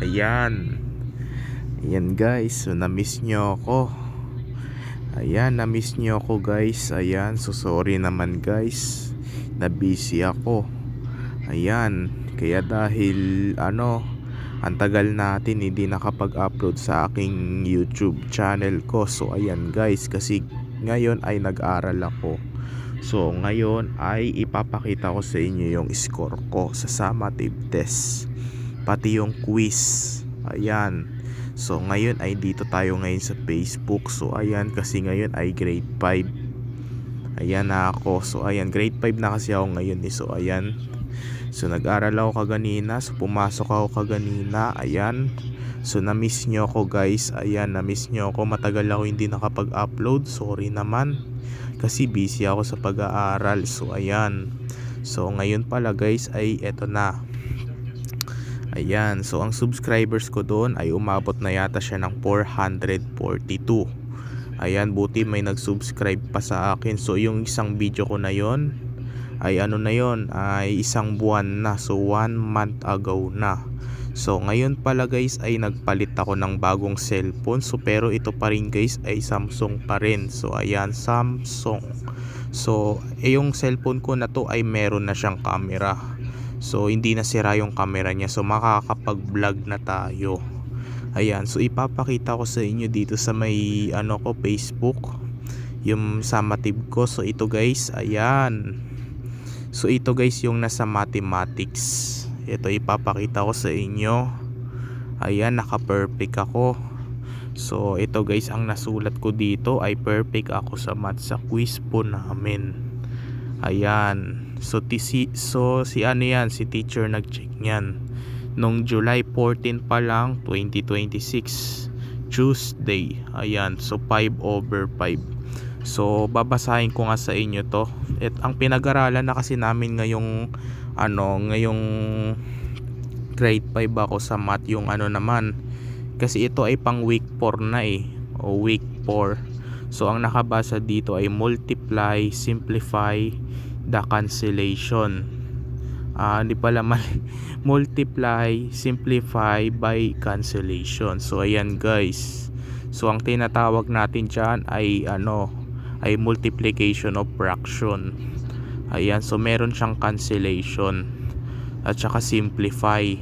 Ayan. Ayan guys, so na-miss nyo ako. Ayan, na-miss nyo ako guys. Ayan, so sorry naman guys, na busy ako. Ayan, kaya dahil ang tagal natin hindi nakapag-upload sa aking YouTube channel ko. So ayan guys, kasi ngayon ay nag-aral ako. So ngayon ay ipapakita ko sa inyo yung score ko sa summative test, pati yung quiz. Ayan. So ngayon ay dito tayo ngayon sa Facebook. So ayan, kasi ngayon ay grade 5. Ayan na ako. So ayan, grade 5 na kasi ako ngayon. So ayan. So nag-aral ako kaganina. So pumasok ako kaganina. Ayan. So na-miss nyo ako guys. Ayan, na-miss nyo ako. Matagal ako hindi nakapag-upload. Sorry naman, kasi busy ako sa pag-aaral. So ayan. So ngayon pala guys ay eto na. Ayan, so ang subscribers ko doon ay umabot na yata siya ng 442. Ayan, buti may nag-subscribe pa sa akin. So yung isang video ko na yon ay ay isang buwan na. So 1 month ago na. So ngayon pala guys ay nagpalit ako ng bagong cellphone. So pero ito pa rin guys ay Samsung pa rin. So ayan, Samsung. So yung cellphone ko na to ay meron na siyang camera. So hindi na sira yung camera niya. So makakapag-vlog na tayo. Ayan, so ipapakita ko sa inyo dito sa may Facebook, yung summative ko. So ito guys, ayan. So ito guys yung nasa mathematics. Ito ipapakita ko sa inyo. Ayan, naka-perfect ako. So ito guys, ang nasulat ko dito ay perfect ako sa math sa quiz po namin. Ayan. So si ano yan, si teacher nag-check niyan nung July 14 pa lang, 2026, Tuesday. Ayan, so 5/5. So babasahin ko nga sa inyo to. At ang pinag-aralan na kasi namin ngayong ngayong grade 5 ako sa math, yung naman, kasi ito ay pang week 4 na o week 4. So ang nakabasa dito ay multiply, simplify, the cancellation. Hindi pala mali. Multiply, simplify by cancellation. So ayan guys. So ang tinatawag natin diyan ay ay multiplication of fraction. Ayan, so meron siyang cancellation at saka simplify.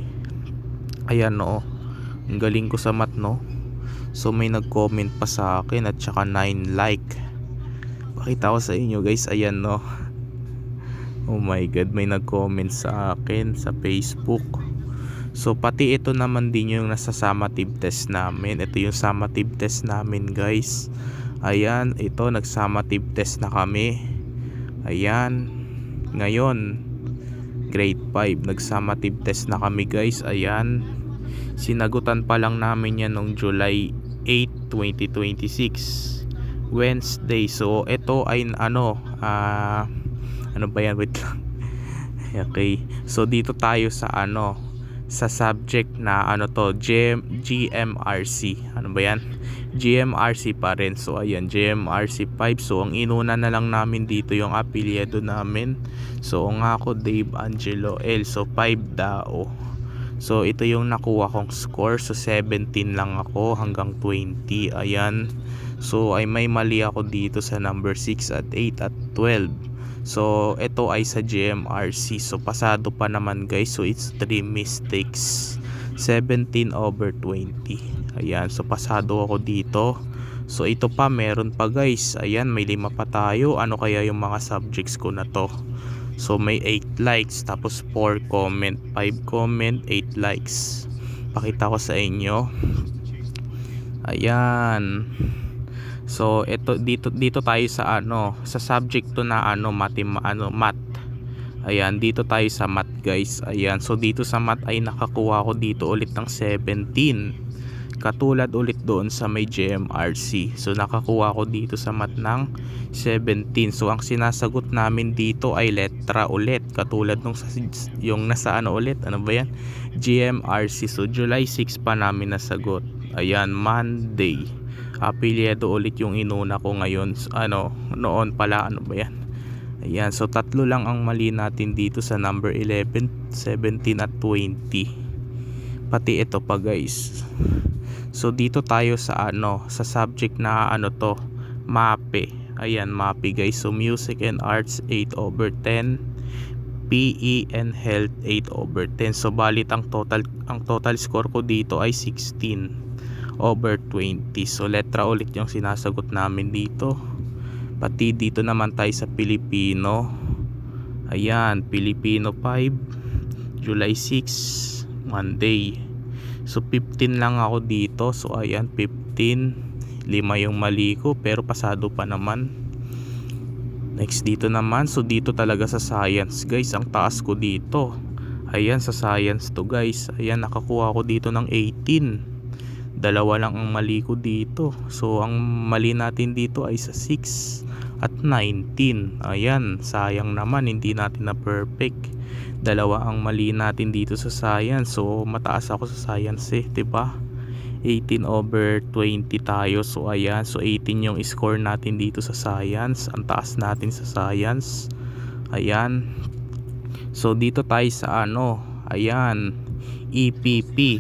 Ayan no. Ang galing ko sa math no. So may nag-comment pa sa akin at saka 9 like. Pakita ko sa inyo guys, ayan no. Oh my god, may nag-comment sa akin sa Facebook. So pati ito naman din yung nasa summative test namin. Ito yung summative test namin guys. Ayan, ito nag-summative test na kami. Ayan. Ngayon grade 5, nag-summative test na kami guys. Ayan. Sinagutan pa lang namin yan noong July 8, 2026, Wednesday. So ito ay ano ba yan, wait lang. Okay, so dito tayo sa sa subject na GMRC. Ano ba yan? GMRC pa rin. So ayan, GMRC 5. So ang inuna na lang namin dito yung apelyido namin. So nga ako Dave Angelo L. So 5 dao. So ito yung nakuha kong score. So 17 lang ako hanggang 20. Ayan. So ay may mali ako dito sa number 6 at 8 at 12. So ito ay sa GMRC. So pasado pa naman guys. So it's 3 mistakes. 17/20. Ayan, so pasado ako dito. So ito pa, meron pa guys. Ayan, may 5 pa tayo. Ano kaya yung mga subjects ko na to? So may 8 likes, tapos 4 comment, 5 comment, 8 likes. Pakita ko sa inyo. Ayan. So ito dito tayo sa sa subject to na math. Ayan, dito tayo sa math guys. Ayan, so dito sa math ay nakakuha ko dito ulit ng 17. Katulad ulit doon sa may GMRC. So nakakuha ko dito sa math ng 17. So ang sinasagot namin dito ay letra ulit. Katulad nung yung nasa ulit. Ano ba yan? GMRC. So July 6 pa namin nasagot. Ayan, Monday. Apelyido ulit yung inuna ko ngayon. Noon pala, ano ba yan? Ayan, so 3 lang ang mali natin dito sa number 11, 17 at 20. pati ito pa guys. So dito tayo sa sa subject na to, MAPE. Ayan, MAPE guys. So music and arts 8/10, PE and health 8/10. So balit ang total score ko dito ay 16/20. So letra ulit yung sinasagot namin dito. Pati dito naman tayo sa Pilipino. Ayan, Filipino 5, July 6, Monday. So 15 lang ako dito. So ayan, 15. 5 yung mali ko pero pasado pa naman. Next dito naman. So dito talaga sa science guys, ang taas ko dito. Ayan, sa science to guys. Ayan, nakakuha ko dito ng 18. Dalawa lang ang mali ko dito. So ang mali natin dito ay sa 6 at 19. Ayan, sayang naman hindi natin na perfect. Dalawa ang mali natin dito sa science. So mataas ako sa science 'di ba? 18/20 tayo. So ayan, so 18 yung score natin dito sa science. Ang taas natin sa science. Ayan. So dito tayo sa ayan, EPP.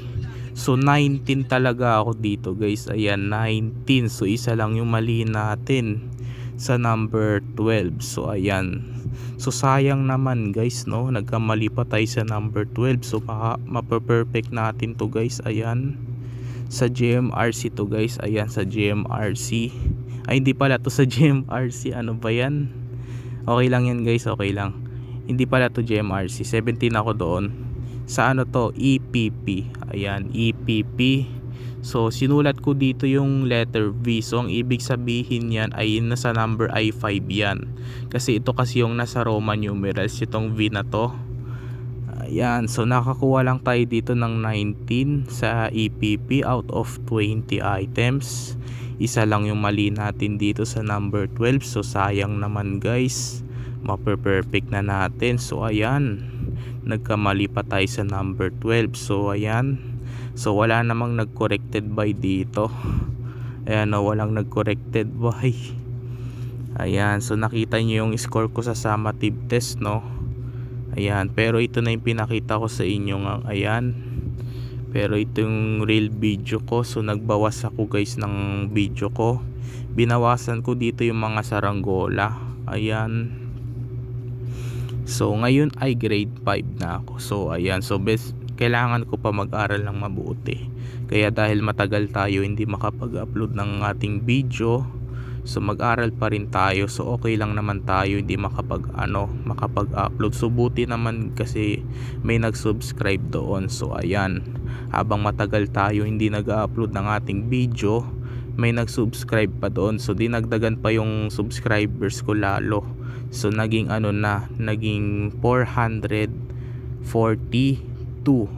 So 19 talaga ako dito guys. Ayan, 19. So isa lang yung mali natin sa number 12. So ayan. So sayang naman guys, no? Nagkamali pa tayo sa number 12. So mape-perfect natin to guys. Ayan. Sa GMRC to guys. Ayan, sa GMRC. Ay hindi pala to sa GMRC. Ano ba yan? Okay lang yan guys. Okay lang. Hindi pala to GMRC. 17 ako doon. Sa to? EPP. Ayan, EPP. So sinulat ko dito yung letter V. So ang ibig sabihin yan ay nasa number ay 5 yan. Kasi ito kasi yung nasa Roman numerals, itong V na to. Ayan, so nakakuha lang tayo dito ng 19 sa EPP out of 20 items. Isa lang yung mali natin dito sa number 12. So sayang naman guys. Mape-perfect na natin. So ayan, nagkamali pa tayo sa number 12. So ayan. So wala namang nag-corrected by dito. Ayan, walang nag-corrected by. Ayan, so nakita nyo yung score ko sa summative test, no? Ayan, pero ito na yung pinakita ko sa inyo nga. Ayan. Pero ito yung real video ko. So nagbawas ako guys ng video ko. Binawasan ko dito yung mga saranggola. Ayan. So ngayon ay grade 5 na ako. So ayan, so kailangan ko pa mag-aral ng mabuti. Kaya dahil matagal tayo hindi makapag-upload ng ating video, so mag-aral pa rin tayo. So okay lang naman tayo hindi makapag-upload. So buti naman kasi may nag-subscribe doon. So ayan, habang matagal tayo hindi nag-upload ng ating video, may nag-subscribe pa doon. So dinagdagan pa yung subscribers ko lalo. So naging naging 442.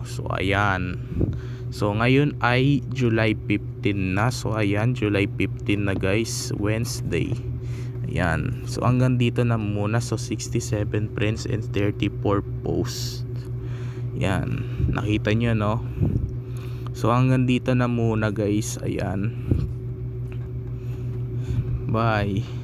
So ayan. So ngayon ay July 15 na. So ayan, July 15 na guys, Wednesday. Ayan. So hanggang dito na muna. So 67 friends and 34 posts. Ayan. Nakita nyo, no? So hanggang dito na muna guys. Ayan. Bye.